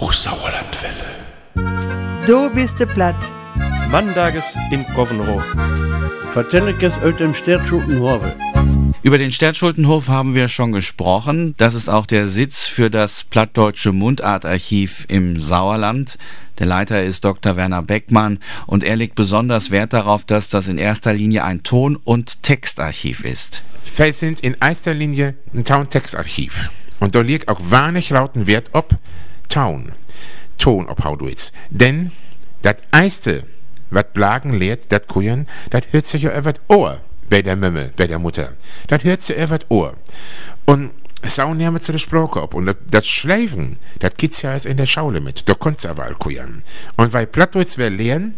Hochsauerlandwelle. Du bist de platt. Mandages in Kovenro. Vertellekes uit dem Stertschultenhof. Über den Stertschultenhof haben wir schon gesprochen. Das ist auch der Sitz für das Plattdeutsche Mundartarchiv im Sauerland. Der Leiter ist Dr. Werner Beckmann und er legt besonders Wert darauf, dass das in erster Linie ein Ton- und Textarchiv ist. Wir sind in erster Linie ein Town-Textarchiv. Und da liegt auch wahnsinnig lauten Wert auf Town. Ton auf Hauduits. Denn das erste, was Blagen lehrt, das Kuyen, das hört sich ja über das Ohr bei der Mümme, bei der Mutter. Das hört sich über das Ohr. Und sau nehmen zu der Sprache ab. Und das Schleifen, das gibt's ja erst in der Schaule mit. Da konnt's aber all Kuyen. Und weil Plattdeutsch wer lernen,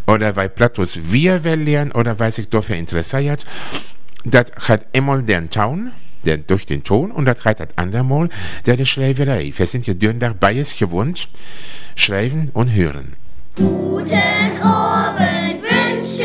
oder weil Plattdeutsch wir wer lernen, oder weil sich dafür interessiert, das hat einmal den Town, durch den Ton, und das hat das andere Mal der Schreiberei. Wir sind ja Dürndach beides gewohnt, schreiben und hören. Guten Abend wünschen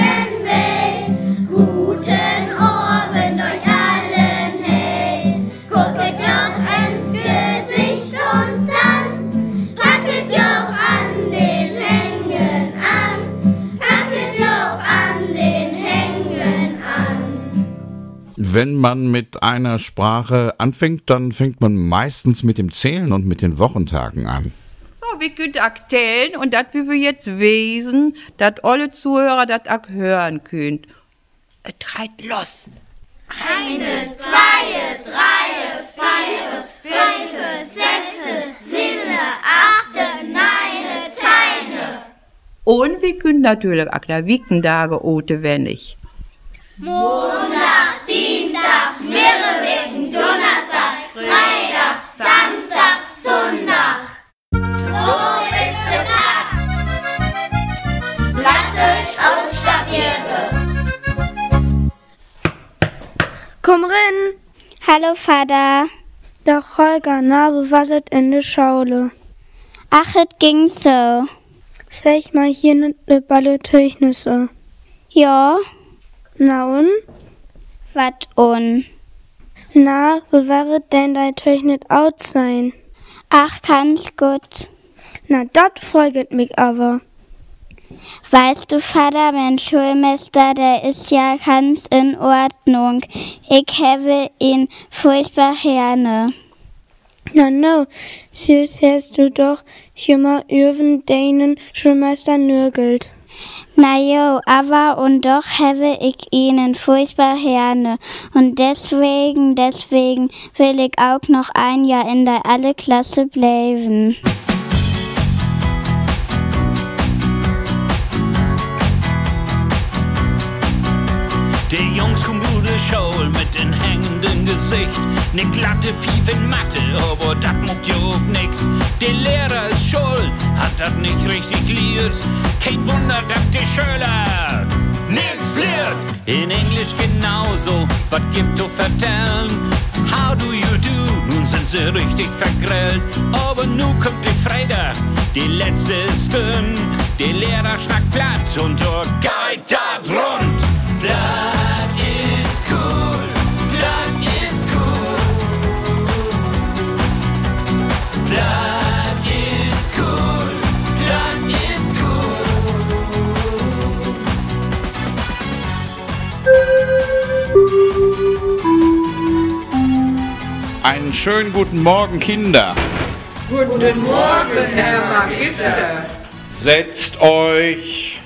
wir, guten Abend euch allen, hey. Gucket doch ins Gesicht und dann packet doch an den Hängen an, packet doch an den Hängen an. Wenn man mit einer Sprache anfängt, dann fängt man meistens mit dem Zählen und mit den Wochentagen an. So, wir können erzählen und das wie wir jetzt wesen, dass alle Zuhörer das auch hören könnt. Es geht los. Eine, zwei, drei, vier, fünf, sechs, sieben, acht, neun, teine. Und wir können natürlich auch der Wiekentage ote wennig. Montag, Dienstag, Mittwoch, Donnerstag, Freitag, Samstag, Sonntag. Wo ist der Platt? Plattdeutsch aus Stabirke. Komm rein. Hallo Vater. Doch Holger, na, wo war's in der Schaule? Ach, es ging so. Sag mal hier ne Balleteuchnisse. Ja. Na und? Wat und? Na, wo wäre denn dein Teuch nicht out sein? Ach, ganz gut. Na, dat freut mich aber. Weißt du, Vater, mein Schulmeister, der ist ja ganz in Ordnung. Ich habe ihn furchtbar gerne. Na, no, süß hast du doch immer über deinen Schulmeister nörgelt. Na jo, aber und doch habe ich ihn furchtbar gerne. Und deswegen will ich auch noch ein Jahr in der alle Klasse bleiben. Die Jungs kommen gute Schule mit den hängenden Gesicht. Ne glatte Pfiff in Mathe, aber dat muckt ja auch nix. Der Lehrer ist schuld, hat dat nicht richtig liert. Kein Wunder, dass die Schüler nix lehrt. In Englisch genauso, was gibt zu vertellen? How do you do? Nun sind sie richtig vergrillt. Aber nun kommt die Freitag, die letzte Stunde. Der Lehrer schnackt platt und da geht dat rund. Das ist cool, das ist cool. Das ist cool, das ist cool. Einen schönen guten Morgen, Kinder. Guten Morgen, Herr Magister. Setzt euch.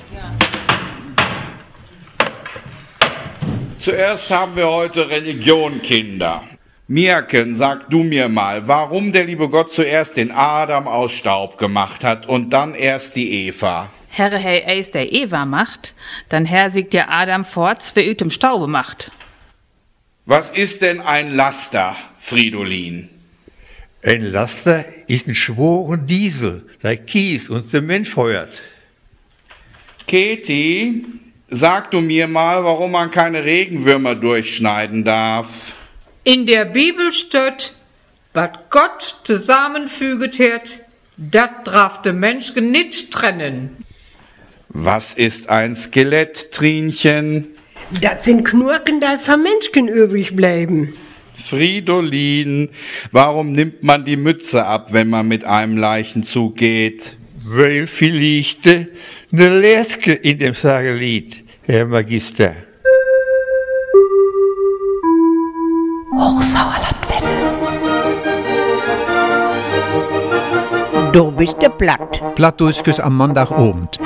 Zuerst haben wir heute Religion, Kinder. Mirken, sag du mir mal, warum der liebe Gott zuerst den Adam aus Staub gemacht hat und dann erst die Eva? Herre, hey, eis der Eva macht, dann Herr siegt der Adam fort, wer üt im Staube macht. Was ist denn ein Laster, Fridolin? Ein Laster ist ein schworen Diesel, der Kies und Zement feuert. Keti, sag du mir mal, warum man keine Regenwürmer durchschneiden darf. In der Bibel steht, was Gott zusammenfüget hat, dat darf der Mensch nicht trennen. Was ist ein Skelett, Trinchen? Das sind Knurken, die vom Menschen übrig bleiben. Fridolin, warum nimmt man die Mütze ab, wenn man mit einem Leichenzug geht? Weil vielleicht eine Leske in dem Sagelied, Herr Magister. Hochsauerlandwelle. Du bist der Platt. Plattdeutsches am Montagabend.